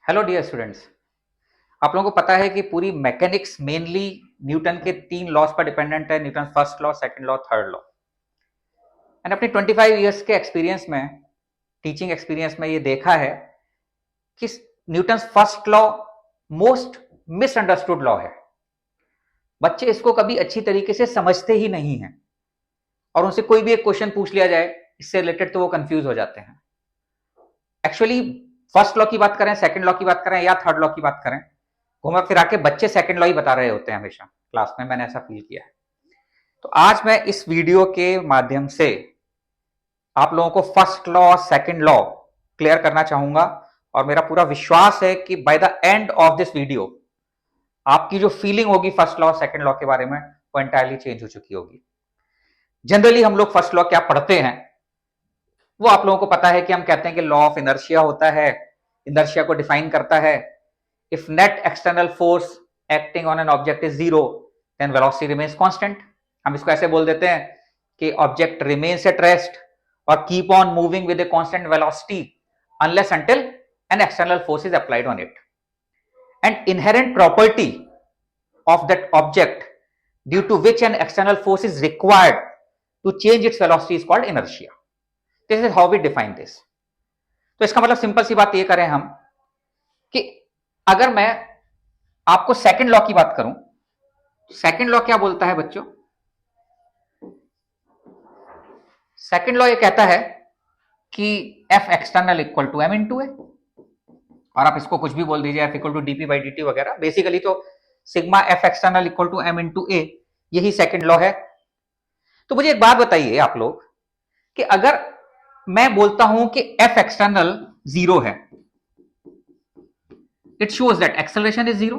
Hello dear students. आप लोगों को पता है कि पूरी मैकेनिक्स मेनली न्यूटन के 3 लॉज पर डिपेंडेंट है। Newton first law, second law, third law. And अपनी 25 इयर्स के एक्सपीरियंस में, टीचिंग एक्सपीरियंस में ये देखा है कि Newton first law most misunderstood law है। बच्चे इसको कभी अच्छी तरीके से समझते ही नहीं हैं और उनसे कोई भी एक क्वेश्चन पूछ लिया जाए इससे रिलेटेड तो वो कंफ्यूज हो जाते हैं। एक्चुअली फर्स्ट लॉ की बात करें, सेकंड लॉ की बात करें या थर्ड लॉ की बात करें, घुमा फिरा के बच्चे सेकंड लॉ ही बता रहे होते हैं हमेशा क्लास में। मैंने ऐसा फील किया है। तो आज मैं इस वीडियो के माध्यम से आप लोगों को फर्स्ट लॉ और सेकंड लॉ क्लियर करना चाहूंगा और मेरा पूरा विश्वास है कि by the end of this video आपकी जो फीलिंग होगी फर्स्ट लॉ और सेकंड लॉ के बारे में वो एंटायरली चेंज हो चुकी होगी। जनरली हम लोग फर्स्ट लॉ क्या पढ़ते हैं वो आप लोगों को पता है कि हम कहते हैं कि लॉ ऑफ इनर्शिया होता है। इनर्शिया को डिफाइन करता है, if net external force acting on an object is zero then velocity remains constant. हम इसको ऐसे बोल देते हैं कि ऑब्जेक्ट रिमेन्स एट रेस्ट और keep on moving with a constant velocity unless until an external force is applied on it. And inherent property of that object due to which an external force is required to change its velocity is called inertia. This is how we define this. तो इसका मतलब simple सी बात ये करें हम कि अगर मैं आपको सेकंड लॉ की बात करूं, सेकंड लॉ क्या बोलता है बच्चों? सेकंड लॉ ये कहता है कि F external equal to M into A, और आप इसको कुछ भी बोल दीजिए, F equal to DP by D T वगैरह। बेसिकली तो sigma F external equal to M into A, यही सेकंड लॉ है। तो मुझे एक बात बताइए आप लोग कि अगर मैं बोलता हूं कि एफ एक्सटर्नल जीरो है, it shows that acceleration is zero.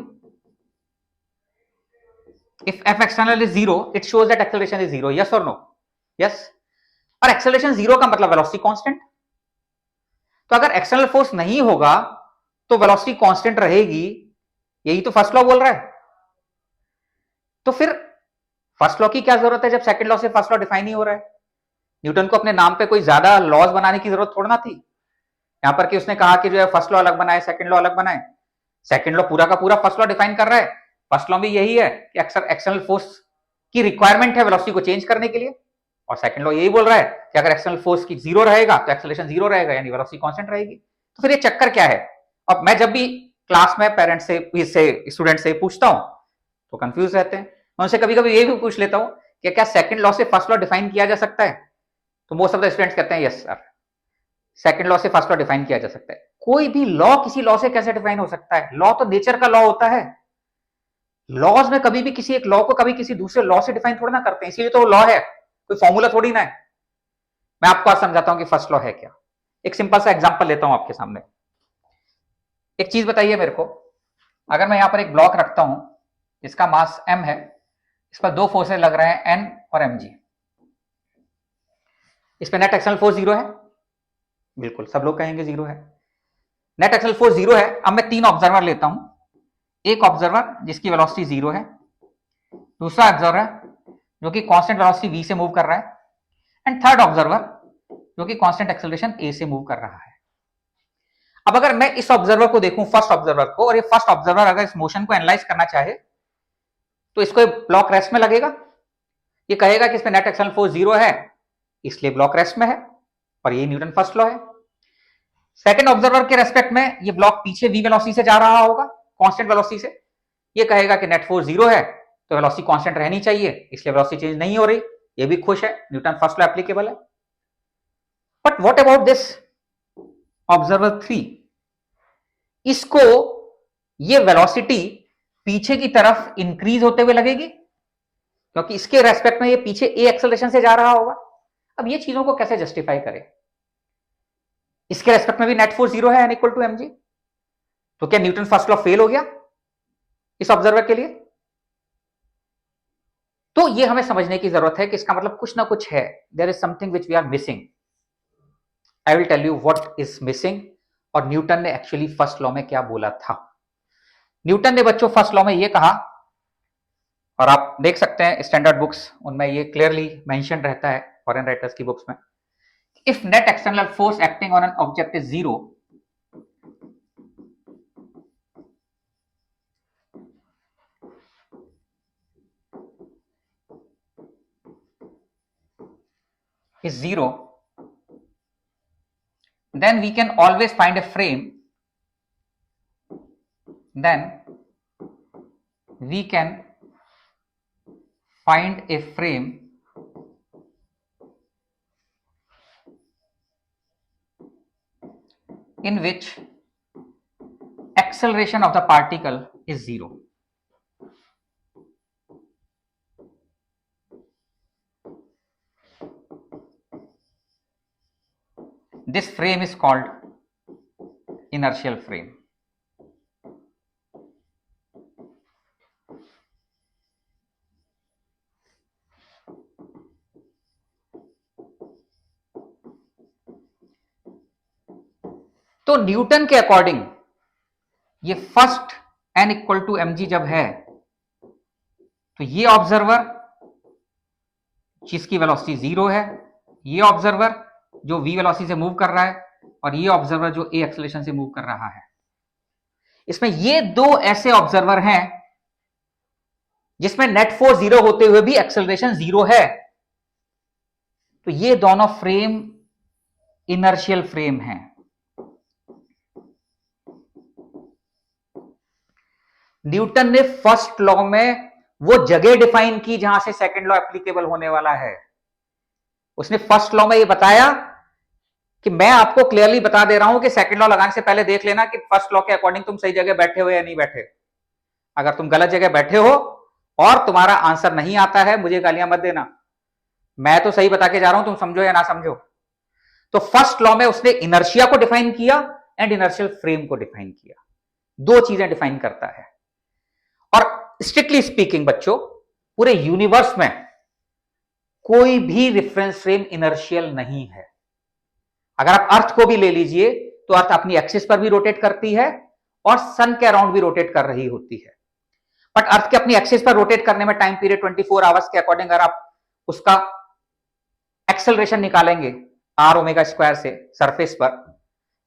If F external is zero it shows that acceleration is zero. Yes और नो? यस। और एक्सेलरेशन जीरो का मतलब वेलोसिटी कांस्टेंट। तो अगर एक्सटर्नल फोर्स नहीं होगा तो वेलोसिटी कांस्टेंट रहेगी, यही तो फर्स्ट लॉ बोल रहा है। तो फिर फर्स्ट लॉ की क्या जरूरत है जब सेकंड लॉ से फर्स्ट लॉ डिफाइन ही हो रहा है? न्यूटन को अपने नाम पे कोई ज्यादा लॉज बनाने की जरूरत थोड़ा ना थी यहां पर कि उसने कहा कि जो है फर्स्ट लॉ अलग बनाए, सेकंड लॉ अलग बनाए। सेकंड लॉ पूरा का पूरा फर्स्ट लॉ डिफाइन कर रहा है। फर्स्ट लॉ भी यही है कि एक्सटर्नल फोर्स की रिक्वायरमेंट है वेलोसिटी को चेंज करने के लिए, और सेकंड लॉ यही बोल रहा है कि अगर एक्सटर्नल फोर्स की जीरो रहेगा तो एक्सेलरेशन जीरो रहेगा, यानी वेलोसिटी कांस्टेंट रहेगी। तो फिर ये चक्कर क्या है? अब मैं जब भी क्लास में पेरेंट्स से स्टूडेंट से पूछता हूं तो कंफ्यूज रहते हैं। मैं उनसे कभी कभी ये भी पूछ लेता हूं कि क्या सेकंड लॉ से फर्स्ट लॉ डिफाइन किया जा सकता है? तो मोस्ट ऑफ द स्टूडेंट्स कहते हैं यस सर, सेकंड लॉ से फर्स्ट लॉ डिफाइन किया जा सकता है। कोई भी लॉ किसी लॉ से कैसे डिफाइन हो सकता है? लॉ तो नेचर का लॉ होता है। लॉज में कभी भी किसी एक लॉ को कभी किसी दूसरे लॉ से डिफाइन थोड़ा ना करते हैं, इसीलिए तो लॉ है, कोई फॉर्मूला थोड़ी ना है। मैं आपको आज समझाता हूं कि फर्स्ट लॉ है क्या। एक सिंपल सा एग्जांपल लेता हूं आपके सामने। एक चीज बताइए मेरे को, अगर मैं यहां पर एक ब्लॉक रखता हूं जिसका मास m है, इस पर दो फोर्सेस लग रहे हैं n और mg, इस पर नेट एक्सटर्नल फोर्स जीरो है। बिल्कुल सब लोग कहेंगे जीरो है। नेट एक्सटर्नल फोर्स जीरो है। अब मैं तीन ऑब्जर्वर लेता हूं, एक ऑब्जर्वर जिसकी वेलोसिटी जीरो है, दूसरा ऑब्जर्वर जो कि कांस्टेंट वेलोसिटी v से मूव कर रहा है, एंड थर्ड ऑब्जर्वर जो कि कांस्टेंट एक्सेलरेशन a से मूव कर रहा है। अब अगर मैं इस ऑब्जर्वर को देखूं, फर्स्ट ऑब्जर्वर को, और ये फर्स्ट ऑब्जर्वर अगर इस मोशन को एनालाइज करना चाहे तो इसको ब्लॉक रेस्ट में लगेगा। ये कहेगा कि इसमें नेट एक्सटर्नल फोर्स जीरो है इसलिए ब्लॉक रेस्ट में है, और ये न्यूटन फर्स्ट लॉ है। सेकंड ऑब्जर्वर के रेस्पेक्ट में ये ब्लॉक पीछे v वेलोसिटी से जा रहा होगा, कांस्टेंट वेलोसिटी से। ये कहेगा कि नेट फोर्स जीरो है तो वेलोसिटी कांस्टेंट रहनी चाहिए, इसलिए वेलोसिटी चेंज नहीं हो रही, ये भी खुश है, न्यूटन फर्स्ट लॉ एप्लीकेबल है। But what about this observer 3? इसको ये वेलोसिटी पीछे की तरफ इंक्रीज होते हुए लगेगी क्योंकि इसके रेस्पेक्ट में ये पीछे a एक्सेलरेशन से जा रहा होगा। अब ये चीजों को कैसे जस्टिफाई करें? इसके रेस्पेक्ट में भी नेट फोर्स जीरो है n इक्वल टू mg, तो क्या न्यूटन फर्स्ट लॉ फेल हो गया इस ऑब्जर्वर के लिए? तो ये हमें समझने की जरूरत है कि इसका मतलब कुछ ना कुछ है, there is something which we are missing. I will tell you what is missing और न्यूटन ने एक्चुअली फर्स्ट लॉ में क्या बोला था। न्यूटन ने बच्चों फर्स्ट लॉ में ये कहा, और आप देख सकते हैं स्टैंडर्ड बुक्स, उनमें ये क्लियरली मेंशन रहता है, फॉरेन राइटर्स की बुक्स में, if net external force acting on an object is zero is 0, then we can always find a frame. Then we can find a frame in which acceleration of the particle is 0. This frame is called inertial frame. तो Newton के according ये first n equal to mg जब है तो ये observer जिसकी velocity 0 है, ये ऑब्जर्वर जो v वेलोसिटी से मूव कर रहा है, और ये ऑब्जर्वर जो a एक्सेलरेशन से मूव कर रहा है। इसमें ये दो ऐसे ऑब्जर्वर हैं जिसमें नेट फोर्स 0 होते हुए भी एक्सेलरेशन 0 है। तो ये दोनों फ्रेम इनर्शियल फ्रेम हैं। न्यूटन ने फर्स्ट लॉ में वो जगह डिफाइन की जहां से सेकंड लॉ एप्लीकेबल होने वाला है। उसने फर्स्ट लॉ में ये बताया कि मैं आपको क्लियरली बता दे रहा हूं कि सेकंड लॉ लगाने से पहले देख लेना कि फर्स्ट लॉ के अकॉर्डिंग तुम सही जगह बैठे हो या नहीं बैठे। अगर तुम गलत जगह बैठे हो और तुम्हारा आंसर नहीं आता है, मुझे गालियां मत देना, मैं तो सही बता के जा रहा हूं, तुम समझो या ना समझो। तो फर्स्ट लॉ में उसने इनर्शिया को डिफाइन किया एंड इनर्शियल फ्रेम को डिफाइन किया। दो चीजें डिफाइन करता है। और स्ट्रिक्टली स्पीकिंग बच्चों, पूरे यूनिवर्स में कोई भी रेफरेंस फ्रेम इनर्शियल नहीं है। अगर आप अर्थ को भी ले लीजिए तो अर्थ अपनी एक्सिस पर भी रोटेट करती है और सन के अराउंड भी रोटेट कर रही होती है। बट अर्थ के अपनी एक्सिस पर रोटेट करने में टाइम पीरियड 24 आवर्स के अकॉर्डिंग अगर आप उसका एक्सेलरेशन निकालेंगे आर ओमेगा स्क्वायर से सरफेस पर,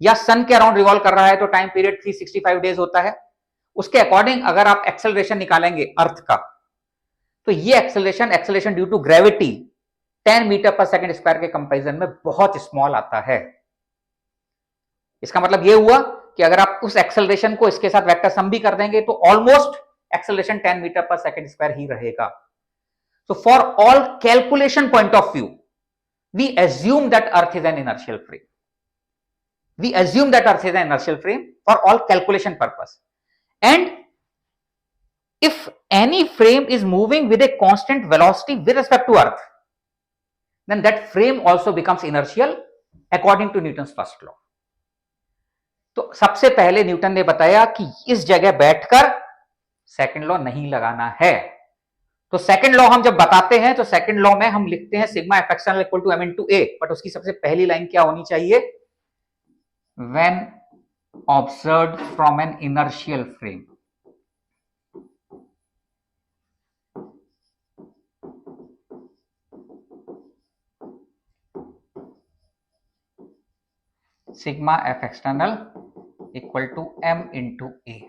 या सन के अराउंड रिवॉल्व कर रहा है तो टाइम पीरियड 365 डेज होता है। उसके अकॉर्डिंग अगर आप एक्सेलरेशन निकालेंगे अर्थ का, तो ये acceleration due to gravity 10 meter पर सेकंड स्क्वायर के कंपैरिजन में बहुत स्मॉल आता है। इसका मतलब यह हुआ कि अगर आप उस एक्सेलरेशन को इसके साथ वेक्टर सम भी कर देंगे तो ऑलमोस्ट एक्सेलरेशन 10 मीटर पर सेकंड स्क्वायर ही रहेगा। So for all calculation point of view, we assume that Earth is an inertial frame. We assume that Earth is an inertial frame for all calculation purpose. And if any frame is moving with a constant velocity with respect to Earth, then that frame also becomes inertial according to Newton's first law. तो सबसे पहले Newton ने बताया कि इस जगह बैठकर second law नहीं लगाना है। तो सेकंड लॉ हम जब बताते हैं तो सेकंड लॉ में हम लिखते हैं sigma F external equal to M into A, but उसकी सबसे पहली लाइन क्या होनी चाहिए? When observed from an inertial frame. Sigma F external equal to M into A.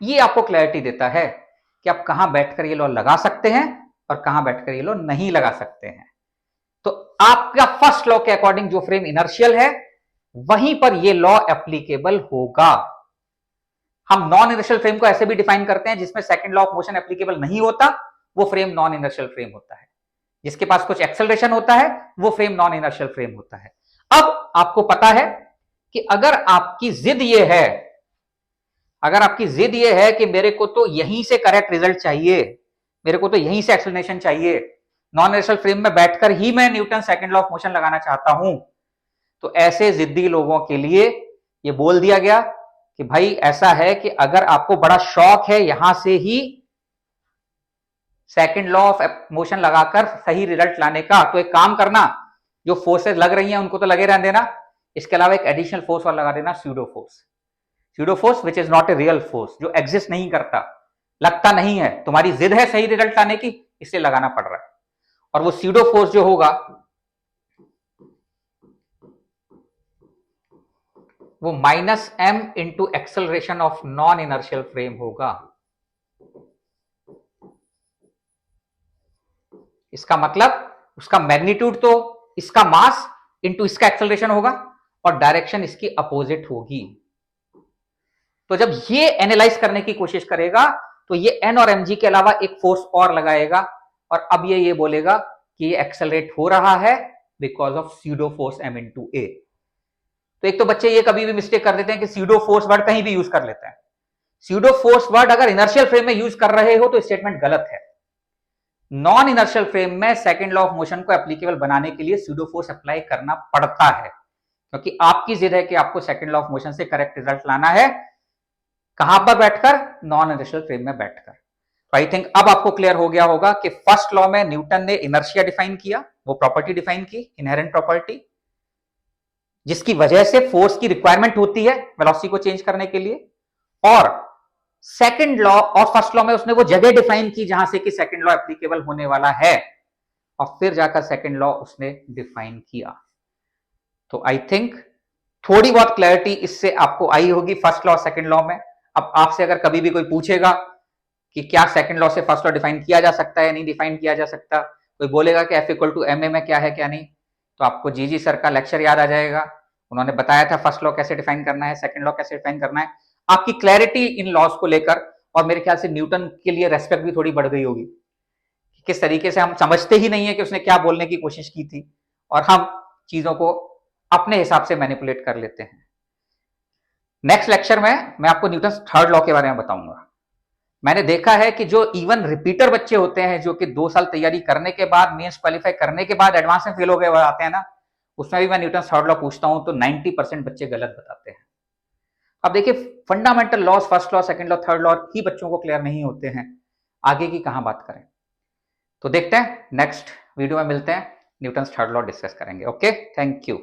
ये आपको क्लैरिटी देता है कि आप कहां बैठकर ये लॉ लगा सकते हैं और कहां बैठकर ये लॉ नहीं लगा सकते हैं। तो आपका फर्स्ट लॉ के अकॉर्डिंग जो फ्रेम इनर्शियल है वहीं पर ये लॉ एप्लीकेबल होगा। हम नॉन इनर्शियल फ्रेम को ऐसे भी डिफाइन करते हैं जिसमें second law of motion applicable नहीं होता, वो फ्रेम नॉन इनर्शियल फ्रेम होता है। जिसके पास कुछ एक्सेलरेशन होता है वो फ्रेम नॉन इनर्शियल फ्रेम होता है। अब आपको पता है कि अगर आपकी जिद ये है, अगर आपकी जिद ये है कि मेरे को तो यहीं से करेक्ट रिजल्ट चाहिए, मेरे को तो यहीं से एक्सप्लेनेशन चाहिए, नॉन इनर्शियल फ्रेम में बैठकर ही मैं Newton second law of motion लगाना चाहता हूं, तो ऐसे जिद्दी लोगों के लिए ये बोल दिया गया कि भाई ऐसा है कि अगर आपको बड़ा शौक है यहां से ही सेकंड लॉ ऑफ मोशन लगाकर सही रिजल्ट लाने का, तो एक काम करना, जो फोर्सेस लग रही हैं उनको तो लगे रहने देना, इसके अलावा एक एडिशनल फोर्स और लगा देना, pseudo force. Pseudo force which is not a real force, जो एग्जिस्ट नहीं करता, लगता नहीं है, तुम्हारी जिद है सही रिजल्ट लाने की इसलिए लगाना पड़ रहा है। और वो स्यूडो फोर्स जो होगा वो minus M into acceleration of non inertial frame होगा। इसका मतलब उसका मैग्नीट्यूड तो इसका मास इंटू इसका एक्सेलरेशन होगा और डायरेक्शन इसकी अपोजिट होगी। तो जब ये एनालाइज करने की कोशिश करेगा तो ये एन और एम जी के अलावा एक फोर्स और लगाएगा और अब ये बोलेगा कि ये एक्सेलरेट हो रहा है because of pseudo force M into A. तो एक तो बच्चे ये कभी भी मिस्टेक कर देते हैं कि स्यूडो फोर्स वर्ड कहीं भी यूज कर लेते हैं। स्यूडो फोर्स वर्ड अगर इनर्शियल फ्रेम में यूज कर रहे हो तो स्टेटमेंट गलत है। नॉन इनर्शियल फ्रेम में सेकंड लॉ ऑफ मोशन को एप्लीकेबल बनाने के लिए स्यूडो फोर्स अप्लाई करना पड़ता है, क्योंकि आपकी जिद है कि आपको सेकंड लॉ ऑफ मोशन से करेक्ट रिजल्ट लाना है। कहां पर बैठकर? नॉन इनर्शियल फ्रेम में बैठकर। तो आई थिंक अब आपको क्लियर हो गया होगा कि फर्स्ट लॉ में न्यूटन ने इनर्शिया डिफाइन किया, वो प्रॉपर्टी डिफाइन की, इनहेरेंट प्रॉपर्टी, जिसकी वजह से फोर्स की रिक्वायरमेंट होती है वेलोसिटी को चेंज करने के लिए। और सेकंड लॉ और फर्स्ट लॉ में उसने वो जगह डिफाइन की जहां से कि सेकंड लॉ एप्लीकेबल होने वाला है, और फिर जाकर सेकंड लॉ उसने डिफाइन किया। तो आई थिंक थोड़ी बहुत क्लैरिटी इससे आपको आई होगी फर्स्ट लॉ सेकंड लॉ में। अब आपसे अगर कभी भी कोई पूछेगा कि क्या सेकंड लॉ से फर्स्ट लॉ डिफाइन किया जा सकता है, नहीं डिफाइन किया जा सकता, कोई बोलेगा कि F equal to M A में क्या है क्या नहीं, तो आपको जी सर का लेक्चर याद आ जाएगा। उन्होंने बताया था फर्स्ट लॉ कैसे डिफाइन करना है, सेकंड लॉ कैसे डिफाइन करना है। आपकी क्लैरिटी इन लॉज को लेकर और मेरे ख्याल से न्यूटन के लिए रेस्पेक्ट भी थोड़ी बढ़ गई होगी, किस तरीके से हम समझते ही नहीं है कि उसने क्या बोलने की कोशिश की थी और हम चीजों को अपने हिसाब से मैनिपुलेट कर लेते हैं। नेक्स्ट लेक्चर में मैं आपको न्यूटन थर्ड लॉ के बारे में बताऊंगा। मैंने देखा है कि जो इवन रिपीटर बच्चे होते हैं, जो कि 2 साल तैयारी करने के बाद, मेंस क्वालिफाई करने के बाद एडवांस में फेल हो गए आते हैं ना, उसमें भी मैं न्यूटन थर्ड लॉ पूछता हूं तो 90% बच्चे गलत बताते हैं। अब देखिए, fundamental laws first law, second law, third law ही बच्चों को क्लियर नहीं होते हैं, आगे की कहां बात करें। तो देखते हैं नेक्स्ट वीडियो में मिलते हैं, न्यूटन थर्ड लॉ डिस्कस करेंगे। Okay, thank you.